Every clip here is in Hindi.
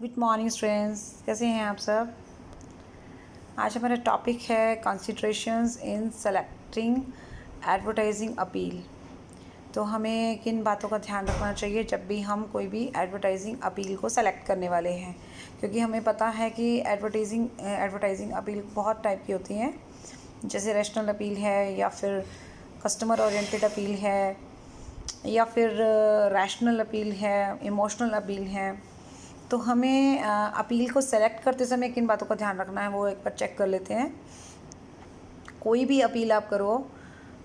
गुड मॉर्निंग स्टूडेंट्स, कैसे हैं आप सब। आज हमारा टॉपिक है कंसिडरेशंस इन सेलेक्टिंग एडवर्टाइजिंग अपील। तो हमें किन बातों का ध्यान रखना चाहिए जब भी हम कोई भी एडवर्टाइजिंग अपील को सेलेक्ट करने वाले हैं, क्योंकि हमें पता है कि एडवर्टाइजिंग अपील बहुत टाइप की होती हैं। जैसे रैशनल अपील है, या फिर कस्टमर ओरिएंटेड अपील है, या फिर रैशनल अपील है, इमोशनल अपील है। तो हमें अपील को सेलेक्ट करते समय किन बातों का ध्यान रखना है वो एक बार चेक कर लेते हैं। कोई भी अपील आप करो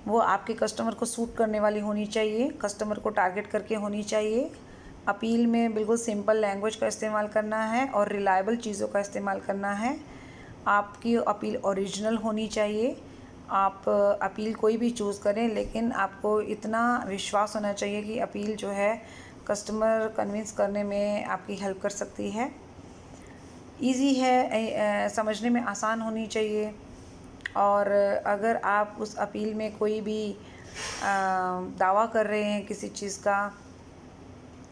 वो आपके कस्टमर को सूट करने वाली होनी चाहिए, कस्टमर को टारगेट करके होनी चाहिए। अपील में बिल्कुल सिंपल लैंग्वेज का इस्तेमाल करना है और रिलायबल चीज़ों का इस्तेमाल करना है। आपकी अपील ओरिजिनल होनी चाहिए। आप अपील कोई भी चूज़ करें, लेकिन आपको इतना विश्वास होना चाहिए कि अपील जो है कस्टमर कन्विंस करने में आपकी हेल्प कर सकती है। इजी है, समझने में आसान होनी चाहिए। और अगर आप उस अपील में कोई भी दावा कर रहे हैं किसी चीज़ का,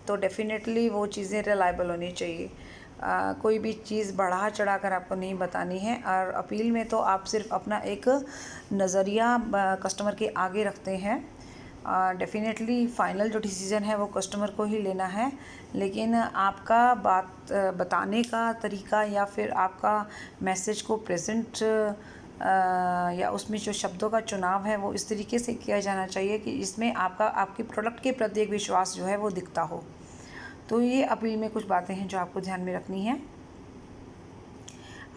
तो डेफिनेटली वो चीज़ें रिलायबल होनी चाहिए। कोई भी चीज़ बढ़ा चढ़ा कर आपको नहीं बतानी है। और अपील में तो आप सिर्फ अपना एक नज़रिया कस्टमर के आगे रखते हैं। डेफिनेटली फ़ाइनल जो डिसीज़न है वो कस्टमर को ही लेना है, लेकिन आपका बात बताने का तरीका या फिर आपका मैसेज को प्रेजेंट या उसमें जो शब्दों का चुनाव है वो इस तरीके से किया जाना चाहिए कि इसमें आपके प्रोडक्ट के प्रति एक विश्वास जो है वो दिखता हो। तो ये अपील में कुछ बातें हैं जो आपको ध्यान में रखनी है।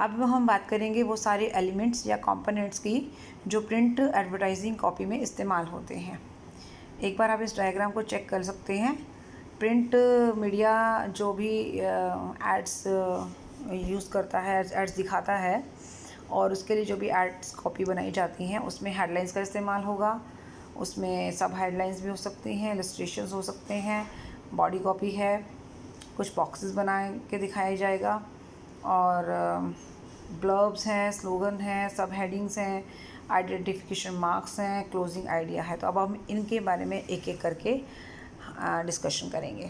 अब हम बात करेंगे वो सारे एलिमेंट्स या कंपोनेंट्स की जो प्रिंट एडवर्टाइजिंग कॉपी में इस्तेमाल होते हैं। एक बार आप इस डायग्राम को चेक कर सकते हैं। प्रिंट मीडिया जो भी एड्स यूज़ करता है, एड्स दिखाता है, और उसके लिए जो भी एड्स कॉपी बनाई जाती हैं उसमें हेडलाइंस का इस्तेमाल होगा। उसमें सब हेडलाइंस भी हो सकती हैं, इलस्ट्रेशंस हो सकते हैं, बॉडी कॉपी है, कुछ बॉक्सेस बना के दिखाया जाएगा, और ब्लर्ब्स हैं, स्लोगन हैं, सब हेडिंग्स हैं, आइडेंटिफिकेशन मार्क्स हैं, क्लोजिंग आइडिया है। तो अब हम इनके बारे में एक एक करके डिस्कशन करेंगे।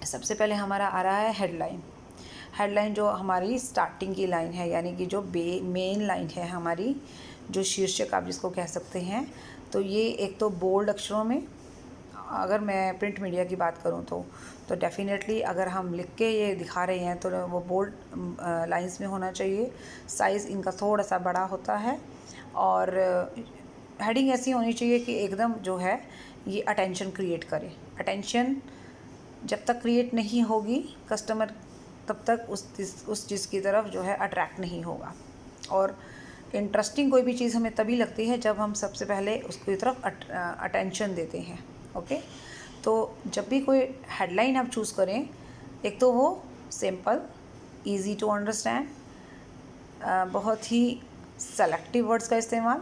सबसे पहले हमारा आ रहा है हेडलाइन। हेडलाइन जो हमारी स्टार्टिंग की लाइन है, यानी कि जो मेन लाइन है हमारी, जो शीर्षक आप जिसको कह सकते हैं। तो ये एक तो बोल्ड अक्षरों में, अगर मैं प्रिंट मीडिया की बात करूं तो डेफिनेटली अगर हम लिख के ये दिखा रहे हैं तो वो बोल्ड लाइंस में होना चाहिए। साइज़ इनका थोड़ा सा बड़ा होता है, और हेडिंग ऐसी होनी चाहिए कि एकदम जो है ये अटेंशन क्रिएट करे। अटेंशन जब तक क्रिएट नहीं होगी कस्टमर, तब तक उस चीज़ की तरफ जो है अट्रैक्ट नहीं होगा। और इंटरेस्टिंग कोई भी चीज़ हमें तभी लगती है जब हम सबसे पहले उसकी तरफ अटेंशन देते हैं। ओके, तो जब भी कोई हेडलाइन आप चूज़ करें, एक तो वो सिंपल, इजी टू अंडरस्टैंड, बहुत ही सेलेक्टिव वर्ड्स का इस्तेमाल,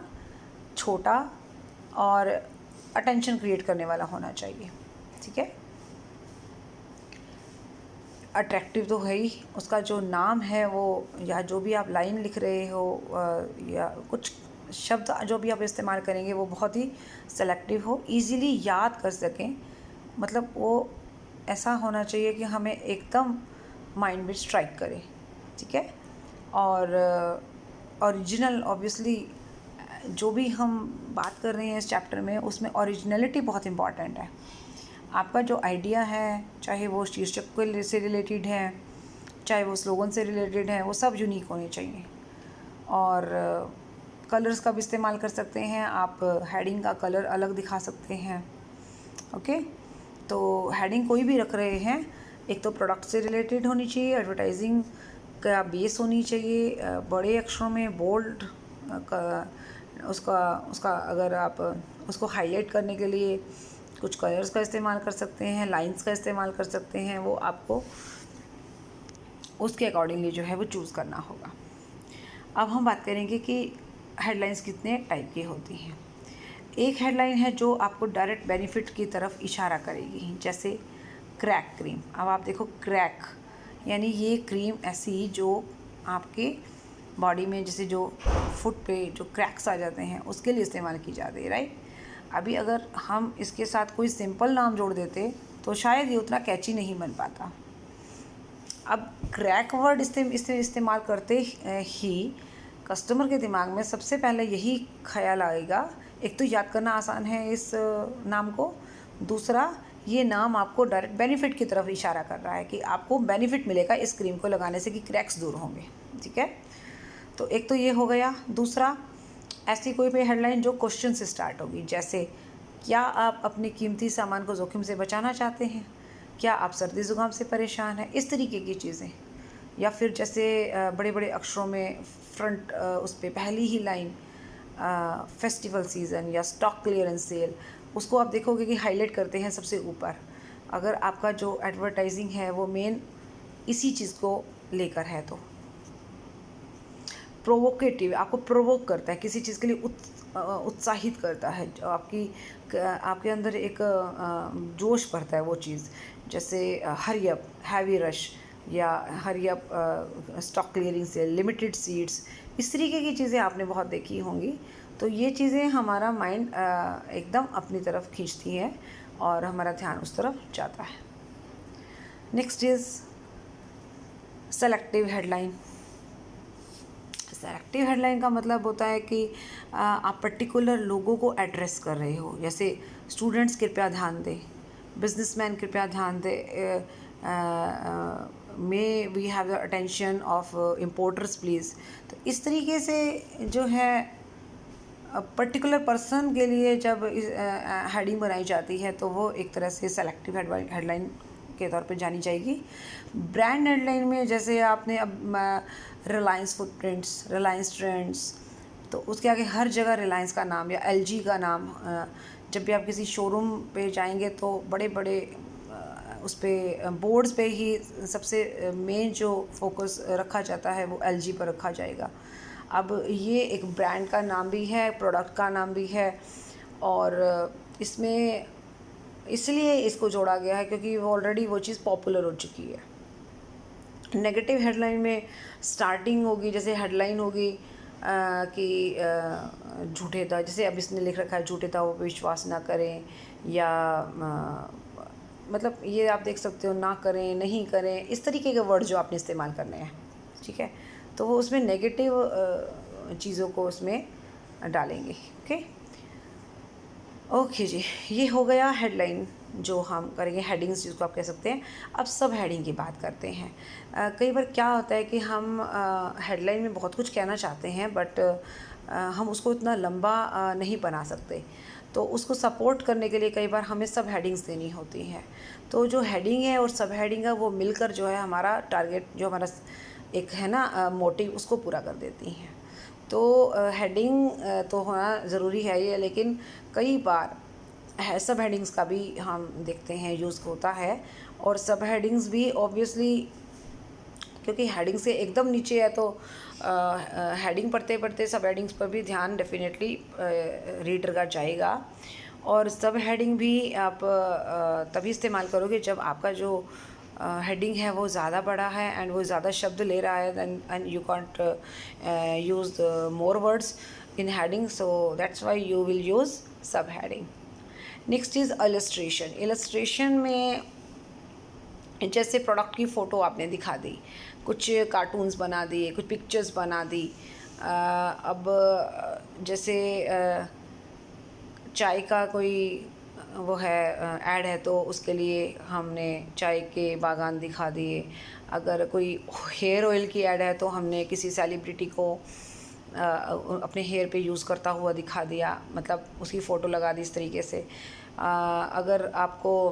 छोटा, और अटेंशन क्रिएट करने वाला होना चाहिए। ठीक है, अट्रैक्टिव तो है ही, उसका जो नाम है वो, या जो भी आप लाइन लिख रहे हो, या कुछ शब्द जो भी आप इस्तेमाल करेंगे वो बहुत ही सेलेक्टिव हो, इजीली याद कर सकें। मतलब वो ऐसा होना चाहिए कि हमें एकदम माइंड में स्ट्राइक करे। ठीक है, और ओरिजिनल, ऑब्वियसली जो भी हम बात कर रहे हैं इस चैप्टर में, उसमें ओरिजिनलिटी बहुत इम्पॉर्टेंट है। आपका जो आइडिया है, चाहे वो शीर्षक को से रिलेटेड है, चाहे वो स्लोगन से रिलेटेड है, वो सब यूनिक होने चाहिए। और कलर्स का भी इस्तेमाल कर सकते हैं आप, हेडिंग का कलर अलग दिखा सकते हैं। ओके, तो हेडिंग कोई भी रख रहे हैं, एक तो प्रोडक्ट से रिलेटेड होनी चाहिए, एडवर्टाइजिंग का बेस होनी चाहिए, बड़े अक्षरों में बोल्ड उसका अगर आप उसको हाईलाइट करने के लिए कुछ कलर्स का इस्तेमाल कर सकते हैं, लाइंस का इस्तेमाल कर सकते हैं, वो आपको उसके अकॉर्डिंगली जो है वो चूज़ करना होगा। अब हम बात करेंगे कि हेडलाइंस कितने टाइप की होती हैं। एक हेडलाइन है जो आपको डायरेक्ट बेनिफिट की तरफ इशारा करेगी, जैसे क्रैक क्रीम। अब आप देखो, क्रैक यानी ये क्रीम ऐसी जो आपके बॉडी में जैसे जो फुट पे जो क्रैक्स आ जाते हैं उसके लिए इस्तेमाल की जाती है, राइट। अभी अगर हम इसके साथ कोई सिंपल नाम जोड़ देते तो शायद ये उतना कैची नहीं बन पाता। अब क्रैक वर्ड इस्तेमाल करते ही कस्टमर के दिमाग में सबसे पहले यही ख्याल आएगा, एक तो याद करना आसान है इस नाम को, दूसरा ये नाम आपको डायरेक्ट बेनिफिट की तरफ इशारा कर रहा है कि आपको बेनिफिट मिलेगा इस क्रीम को लगाने से कि क्रैक्स दूर होंगे। ठीक है, तो एक तो ये हो गया। दूसरा, ऐसी कोई भी हेडलाइन जो क्वेश्चन से स्टार्ट होगी, जैसे क्या आप अपने कीमती सामान को जोखिम से बचाना चाहते हैं, क्या आप सर्दी ज़ुकाम से परेशान हैं, इस तरीके की चीज़ें। या फिर जैसे बड़े बड़े अक्षरों में फ्रंट उस पर पहली ही लाइन फेस्टिवल सीज़न या स्टॉक क्लियरेंस सेल, उसको आप देखोगे कि हाईलाइट करते हैं सबसे ऊपर। अगर आपका जो एडवर्टाइजिंग है वो मेन इसी चीज़ को लेकर है तो प्रोवोकेटिव, आपको प्रोवोक करता है, किसी चीज़ के लिए उत्साहित करता है, आपके अंदर एक जोश भरता है वो चीज़। जैसे हरी अप, हैवी रश, या hurry up, stock clearing sale, limited seats, इस तरीके की चीज़ें आपने बहुत देखी होंगी। तो ये चीज़ें हमारा माइंड एकदम अपनी तरफ खींचती हैं और हमारा ध्यान उस तरफ जाता है। Next is selective headline. Selective headline का मतलब होता है कि आप पर्टिकुलर लोगों को एड्रेस कर रहे हो, जैसे स्टूडेंट्स कृपया ध्यान दें, बिजनेसमैन कृपया ध्यान दें, may we have the attention of importers please. तो इस तरीके से जो है पर्टिकुलर पर्सन के लिए जब हेडिंग बनाई जाती है तो वो एक तरह से सेलेक्टिव हेडलाइन के तौर पे जानी जाएगी। ब्रांड हेडलाइन में जैसे आपने अब रिलायंस फुटप्रिंट्स, रिलायंस ट्रेंड्स, तो उसके आगे हर जगह रिलायंस का नाम या एलजी का नाम, जब भी आप किसी शोरूम पे जाएंगे तो बड़े बड़े उस पर बोर्ड्स पे ही सबसे मेन जो फोकस रखा जाता है वो एलजी पर रखा जाएगा। अब ये एक ब्रांड का नाम भी है, प्रोडक्ट का नाम भी है, और इसमें इसलिए इसको जोड़ा गया है क्योंकि वो ऑलरेडी वो चीज़ पॉपुलर हो चुकी है। नेगेटिव हेडलाइन में स्टार्टिंग होगी, जैसे हेडलाइन होगी कि झूठे था, जैसे अब इसने लिख रखा है झूठे था वो विश्वास ना करें, या मतलब ये आप देख सकते हो, ना करें, नहीं करें, इस तरीके के वर्ड जो आपने इस्तेमाल करने हैं। ठीक है, तो वो उसमें नेगेटिव चीज़ों को उसमें डालेंगे। ओके जी, ये हो गया हेडलाइन जो हम करेंगे, हेडिंग्स जिसको आप कह सकते हैं। अब सब हेडिंग की बात करते हैं। कई बार क्या होता है कि हम हेडलाइन में बहुत कुछ कहना चाहते हैं बट हम उसको इतना लंबा नहीं बना सकते, तो उसको सपोर्ट करने के लिए कई बार हमें सब हेडिंग्स देनी होती हैं। तो जो हेडिंग है और सब हेडिंग है वो मिलकर जो है हमारा टारगेट, जो हमारा एक है ना मोटिव, उसको पूरा कर देती हैं। तो हेडिंग तो होना ज़रूरी है ये, लेकिन कई बार सब हेडिंग्स का भी हम देखते हैं यूज़ होता है, और सब हेडिंग्स भी ऑब्वियसली क्योंकि हेडिंग से एकदम नीचे है तो हेडिंग पढ़ते पढ़ते सब हेडिंग्स पर भी ध्यान डेफिनेटली रीडर का जाएगा। और सब हेडिंग भी आप तभी इस्तेमाल करोगे जब आपका जो हेडिंग है वो ज़्यादा बड़ा है एंड वो ज़्यादा शब्द ले रहा है, and you can't use more words in heading, so that's why you will use subheading. Next is illustration. Illustration में जैसे प्रोडक्ट की फ़ोटो आपने दिखा दी, कुछ कार्टून्स बना दिए, कुछ पिक्चर्स बना दी। अब जैसे चाय का कोई वो है ऐड है तो उसके लिए हमने चाय के बागान दिखा दिए। अगर कोई हेयर ऑयल की ऐड है तो हमने किसी सेलिब्रिटी को अपने हेयर पे यूज़ करता हुआ दिखा दिया, मतलब उसकी फ़ोटो लगा दी इस तरीके से। अगर आपको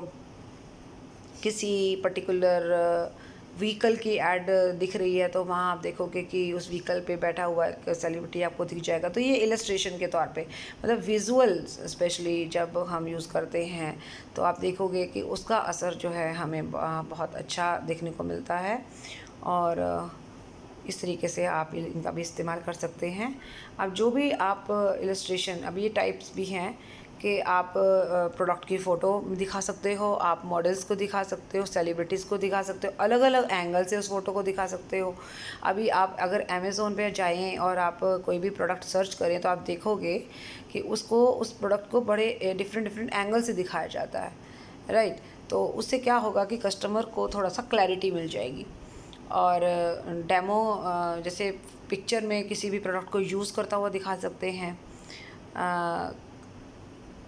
किसी पर्टिकुलर व्हीकल की ऐड दिख रही है तो वहाँ आप देखोगे कि उस व्हीकल पे बैठा हुआ एक सेलिब्रिटी आपको दिख जाएगा। तो ये इलस्ट्रेशन के तौर पे, मतलब विजुअल स्पेशली जब हम यूज़ करते हैं तो आप देखोगे कि उसका असर जो है हमें बहुत अच्छा देखने को मिलता है, और इस तरीके से आप इनका भी इस्तेमाल कर सकते हैं। अब जो भी आप इलस्ट्रेशन, अब ये टाइप्स भी हैं कि आप प्रोडक्ट की फ़ोटो दिखा सकते हो, आप मॉडल्स को दिखा सकते हो, सेलिब्रिटीज़ को दिखा सकते हो, अलग अलग एंगल से उस फ़ोटो को दिखा सकते हो। अभी आप अगर अमेज़ोन पे जाएं और आप कोई भी प्रोडक्ट सर्च करें तो आप देखोगे कि उसको, उस प्रोडक्ट को बड़े डिफरेंट एंगल से दिखाया जाता है, राइट। तो उससे क्या होगा कि कस्टमर को थोड़ा सा क्लैरिटी मिल जाएगी। और डेमो जैसे पिक्चर में किसी भी प्रोडक्ट को यूज़ करता हुआ दिखा सकते हैं।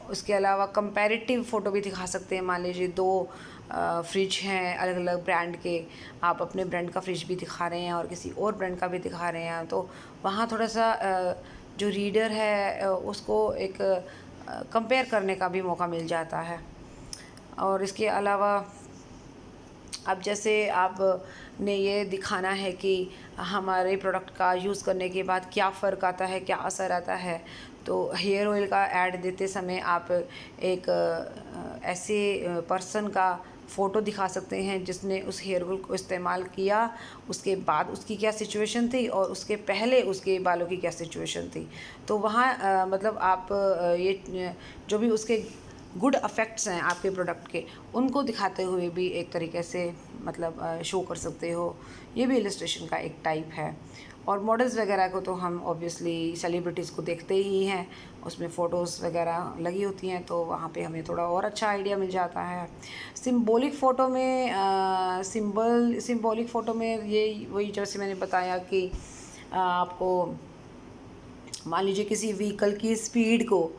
उसके अलावा कंपैरेटिव फ़ोटो भी दिखा सकते हैं। मान लीजिए दो फ्रिज हैं अलग अलग ब्रांड के, आप अपने ब्रांड का फ्रिज भी दिखा रहे हैं और किसी और ब्रांड का भी दिखा रहे हैं, तो वहाँ थोड़ा सा जो रीडर है उसको एक कंपेयर करने का भी मौका मिल जाता है। और इसके अलावा अब जैसे आप ने ये दिखाना है कि हमारे प्रोडक्ट का यूज़ करने के बाद क्या फ़र्क आता है, क्या असर आता है, तो हेयर ऑयल का ऐड देते समय आप एक ऐसे पर्सन का फ़ोटो दिखा सकते हैं जिसने उस हेयर ऑयल को इस्तेमाल किया, उसके बाद उसकी क्या सिचुएशन थी और उसके पहले उसके बालों की क्या सिचुएशन थी। तो वहाँ मतलब आप ये जो भी उसके गुड अफेक्ट्स हैं आपके प्रोडक्ट के, उनको दिखाते हुए भी एक तरीके से मतलब शो कर सकते हो। ये भी इलस्ट्रेशन का एक टाइप है। और मॉडल्स वगैरह को तो हम ऑब्वियसली सेलिब्रिटीज़ को देखते ही हैं, उसमें फ़ोटोज़ वगैरह लगी होती हैं, तो वहाँ पे हमें थोड़ा और अच्छा आइडिया मिल जाता है। सिंबॉलिक फ़ोटो में सिंबॉलिक फ़ोटो में ये वही जैसे मैंने बताया कि आपको मान लीजिए किसी व्हीकल की स्पीड को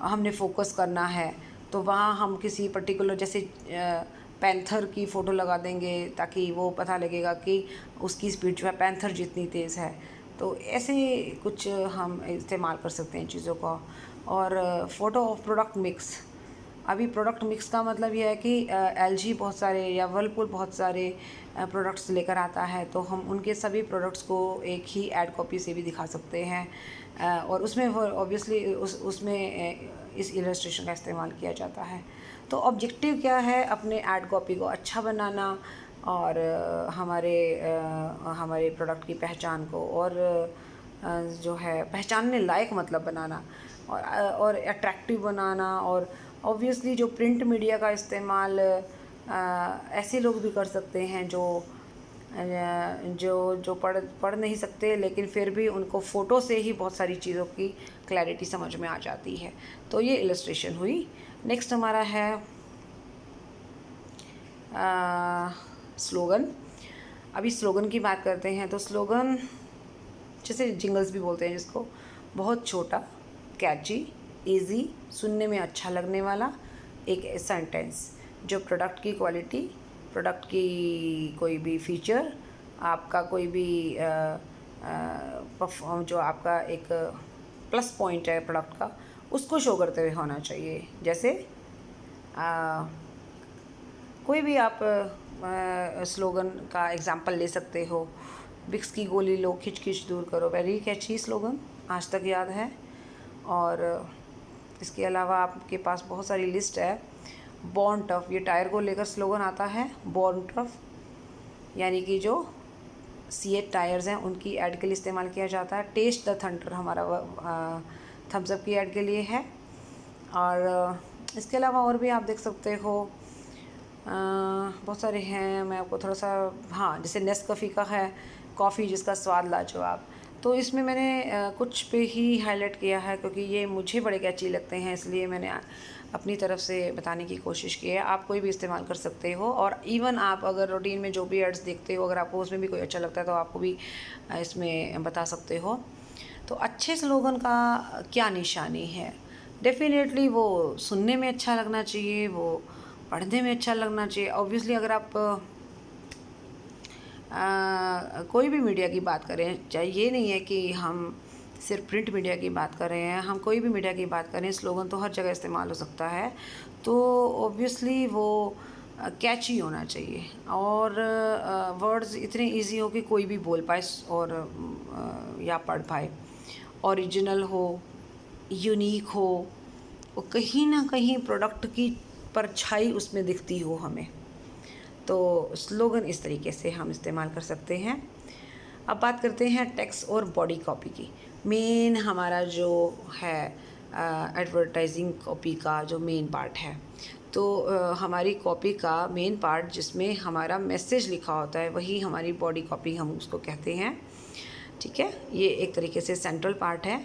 हमने फोकस करना है, तो वहाँ हम किसी पर्टिकुलर जैसे पैंथर की फ़ोटो लगा देंगे ताकि वो पता लगेगा कि उसकी स्पीड जो है पैंथर जितनी तेज़ है। तो ऐसे कुछ हम इस्तेमाल कर सकते हैं चीज़ों का। और फ़ोटो ऑफ प्रोडक्ट मिक्स, अभी प्रोडक्ट मिक्स का मतलब ये है कि एलजी बहुत सारे या वर्लपूल बहुत सारे प्रोडक्ट्स लेकर आता है, तो हम उनके सभी प्रोडक्ट्स को एक ही ऐड कॉपी से भी दिखा सकते हैं। और उसमें ऑब्वियसली उसमें इस इलस्ट्रेशन का इस्तेमाल किया जाता है। तो ऑब्जेक्टिव क्या है, अपने ऐड कॉपी को अच्छा बनाना और हमारे प्रोडक्ट की पहचान को और जो है पहचानने लायक मतलब बनाना और अट्रैक्टिव बनाना। और ऑब्वियसली जो प्रिंट मीडिया का इस्तेमाल ऐसे लोग भी कर सकते हैं जो जो पढ़ नहीं सकते, लेकिन फिर भी उनको फ़ोटो से ही बहुत सारी चीज़ों की क्लैरिटी समझ में आ जाती है। तो ये इलस्ट्रेशन हुई। नेक्स्ट हमारा है स्लोगन। अभी स्लोगन की बात करते हैं, तो स्लोगन जैसे जिंगल्स भी बोलते हैं जिसको, बहुत छोटा, कैची, इजी, सुनने में अच्छा लगने वाला एक सेंटेंस जो प्रोडक्ट की क्वालिटी, प्रोडक्ट की कोई भी फीचर, आपका कोई भी जो आपका एक प्लस पॉइंट है प्रोडक्ट का, उसको शो करते हुए होना चाहिए। जैसे कोई भी आप स्लोगन का एग्जांपल ले सकते हो, विक्स की गोली लो खिच खिच दूर करो, वेरी कैची स्लोगन, आज तक याद है। और इसके अलावा आपके पास बहुत सारी लिस्ट है। बॉर्न टफ, ये टायर को लेकर स्लोगन आता है, बॉर्न टफ, यानी कि जो सीएट टायर्स हैं उनकी ऐड के लिए इस्तेमाल किया जाता है। टेस्ट द थंडर हमारा थम्स अप की ऐड के लिए है। और इसके अलावा और भी आप देख सकते हो, बहुत सारे हैं। मैं आपको थोड़ा सा, हाँ, जैसे नेस्कैफ़े का है, कॉफ़ी जिसका स्वाद लाजवाब, तो इसमें मैंने कुछ पे ही हाईलाइट किया है क्योंकि ये मुझे बड़े कैची लगते हैं, इसलिए मैंने अपनी तरफ से बताने की कोशिश की है। आप कोई भी इस्तेमाल कर सकते हो। और इवन आप अगर रूटीन में जो भी एड्स देखते हो, अगर आपको उसमें भी कोई अच्छा लगता है तो आपको भी इसमें बता सकते हो। तो अच्छे स्लोगन का क्या निशानी है? डेफिनेटली वो सुनने में अच्छा लगना चाहिए, वो पढ़ने में अच्छा लगना चाहिए। ऑब्वियसली अगर आप कोई भी मीडिया की बात करें, चाहे ये नहीं है कि हम सिर्फ प्रिंट मीडिया की बात कर रहे हैं, हम कोई भी मीडिया की बात करें, स्लोगन तो हर जगह इस्तेमाल हो सकता है। तो ऑब्वियसली वो कैची होना चाहिए और वर्ड्स इतने इजी हो कि कोई भी बोल पाए और या पढ़ पाए, ओरिजिनल हो, यूनिक हो, और कहीं ना कहीं प्रोडक्ट की परछाई उसमें दिखती हो हमें। तो स्लोगन इस तरीके से हम इस्तेमाल कर सकते हैं। अब बात करते हैं टेक्स्ट और बॉडी कॉपी की। मेन हमारा जो है एडवर्टाइजिंग कॉपी का जो मेन पार्ट है, तो हमारी कॉपी का मेन पार्ट जिसमें हमारा मैसेज लिखा होता है, वही हमारी बॉडी कॉपी हम उसको कहते हैं। ठीक है, ये एक तरीके से सेंट्रल पार्ट है।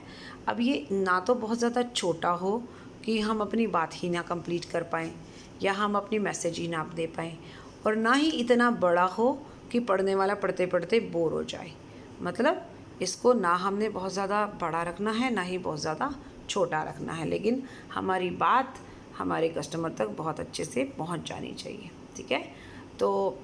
अब ये ना तो बहुत ज़्यादा छोटा हो कि हम अपनी बात ही ना कंप्लीट कर पाएँ या हम अपनी मैसेज ही ना दे पाएँ, और ना ही इतना बड़ा हो कि पढ़ने वाला पढ़ते पढ़ते बोर हो जाए। मतलब इसको ना हमने बहुत ज़्यादा बड़ा रखना है, ना ही बहुत ज़्यादा छोटा रखना है, लेकिन हमारी बात हमारे कस्टमर तक बहुत अच्छे से पहुंच जानी चाहिए। ठीक है, तो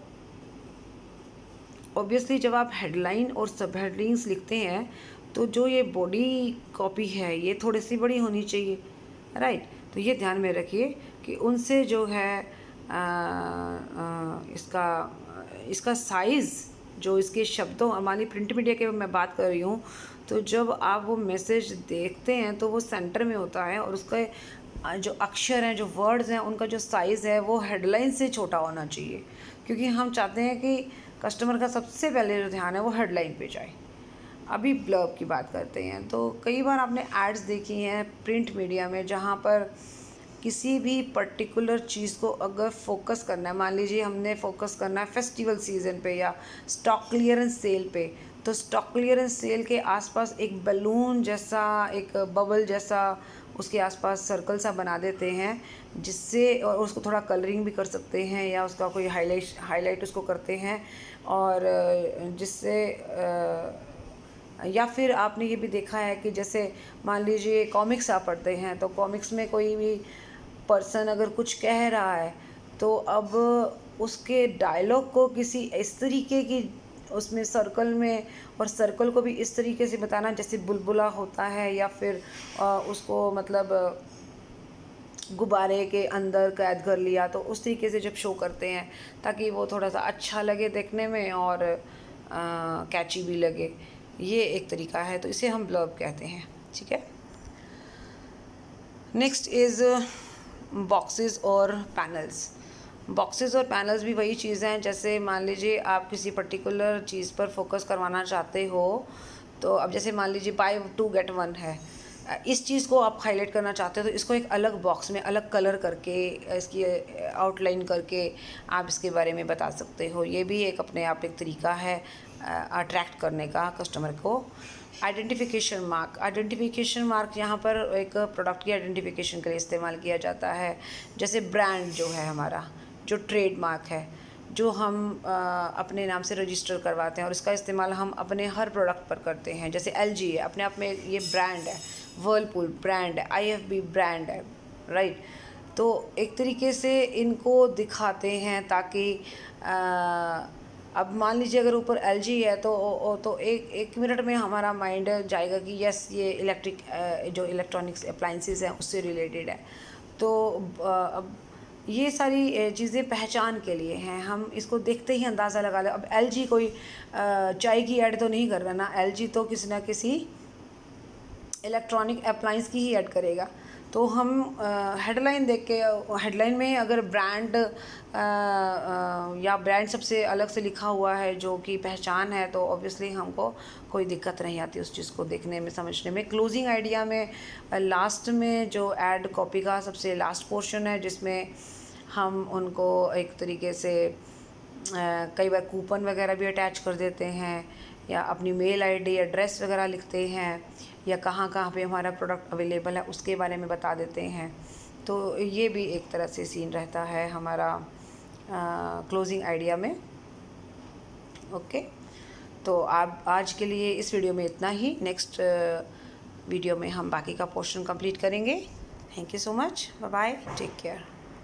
ऑब्वियसली जब आप हेडलाइन और सब हेडलाइंस लिखते हैं तो जो ये बॉडी कॉपी है ये थोड़ी सी बड़ी होनी चाहिए, राइट। तो ये ध्यान में रखिए कि उनसे जो है इसका साइज़, जो इसके शब्दों, हमारी प्रिंट मीडिया के मैं बात कर रही हूँ, तो जब आप वो मैसेज देखते हैं तो वो सेंटर में होता है और उसका जो अक्षर हैं, जो वर्ड्स हैं, उनका जो साइज़ है वो हेडलाइन से छोटा होना चाहिए, क्योंकि हम चाहते हैं कि कस्टमर का सबसे पहले जो ध्यान है वो हेडलाइन पे जाए। अभी ब्लर्ब की बात करते हैं, तो कई बार आपने एड्स देखी हैं प्रिंट मीडिया में जहाँ पर किसी भी पर्टिकुलर चीज़ को अगर फोकस करना है, मान लीजिए हमने फोकस करना है फेस्टिवल सीज़न पे या स्टॉक क्लियरेंस सेल पे, तो स्टॉक क्लियरेंस सेल के आसपास एक बैलून जैसा, एक बबल जैसा उसके आसपास सर्कल सा बना देते हैं, जिससे, और उसको थोड़ा कलरिंग भी कर सकते हैं या उसका कोई हाईलाइट उसको करते हैं, और जिससे या फिर आपने ये भी देखा है कि जैसे मान लीजिए कॉमिक्स आप पढ़ते हैं, तो कॉमिक्स में कोई भी पर्सन अगर कुछ कह रहा है तो अब उसके डायलॉग को किसी इस तरीके की उसमें सर्कल में, और सर्कल को भी इस तरीके से बताना जैसे बुलबुला होता है, या फिर उसको मतलब गुब्बारे के अंदर कैद कर लिया, तो उस तरीके से जब शो करते हैं ताकि वो थोड़ा सा अच्छा लगे देखने में और कैची भी लगे, ये एक तरीका है, तो इसे हम ब्लर्ब कहते हैं। ठीक है, नेक्स्ट इज़ बॉक्सेस और पैनल्स। बॉक्सेस और पैनल्स भी वही चीज़ हैं, जैसे मान लीजिए आप किसी पर्टिकुलर चीज़ पर फोकस करवाना चाहते हो, तो अब जैसे मान लीजिए बाय 2 गेट 1 है, इस चीज़ को आप हाईलाइट करना चाहते हो तो इसको एक अलग बॉक्स में अलग कलर करके, इसकी आउटलाइन करके आप इसके बारे में बता सकते हो। ये भी एक अपने आप एक तरीका है अट्रैक्ट करने का कस्टमर को। आइडेंटिफिकेशन मार्क यहाँ पर एक प्रोडक्ट की आइडेंटिफिकेशन के लिए इस्तेमाल किया जाता है। जैसे ब्रांड जो है हमारा, जो ट्रेडमार्क है, जो हम अपने नाम से रजिस्टर करवाते हैं और इसका इस्तेमाल हम अपने हर प्रोडक्ट पर करते हैं। जैसे LG है, अपने आप में ये ब्रांड है, वर्लपूल ब्रांड है, IFB ब्रांड है, राइट। तो एक तरीके से इनको दिखाते हैं ताकि अब मान लीजिए अगर ऊपर LG है तो एक मिनट में हमारा माइंड जाएगा कि यस ये जो इलेक्ट्रॉनिक्स अप्लाइंसेस हैं उससे रिलेटेड है। तो अब ये सारी चीज़ें पहचान के लिए हैं, हम इसको देखते ही अंदाज़ा लगा ले। अब LG कोई चाय की ऐड तो नहीं कर रहा ना, LG तो किसी ना किसी इलेक्ट्रॉनिक अप्लाइंस की ही ऐड करेगा। तो हम हेडलाइन देख के, हेडलाइन में अगर ब्रांड या ब्रांड सबसे अलग से लिखा हुआ है जो कि पहचान है, तो ऑब्वियसली हमको कोई दिक्कत नहीं आती उस चीज़ को देखने में, समझने में। क्लोजिंग आइडिया में लास्ट में जो ऐड कॉपी का सबसे लास्ट पोर्शन है, जिसमें हम उनको एक तरीके से कई बार कूपन वगैरह भी अटैच कर देते हैं, या अपनी मेल आईडी एड्रेस वगैरह लिखते हैं, या कहाँ कहाँ पे हमारा प्रोडक्ट अवेलेबल है उसके बारे में बता देते हैं। तो ये भी एक तरह से सीन रहता है हमारा क्लोजिंग आइडिया में। ओके, तो आप आज के लिए इस वीडियो में इतना ही। नेक्स्ट वीडियो में हम बाकी का पोर्शन कंप्लीट करेंगे। Thank you so much, bye bye, take care.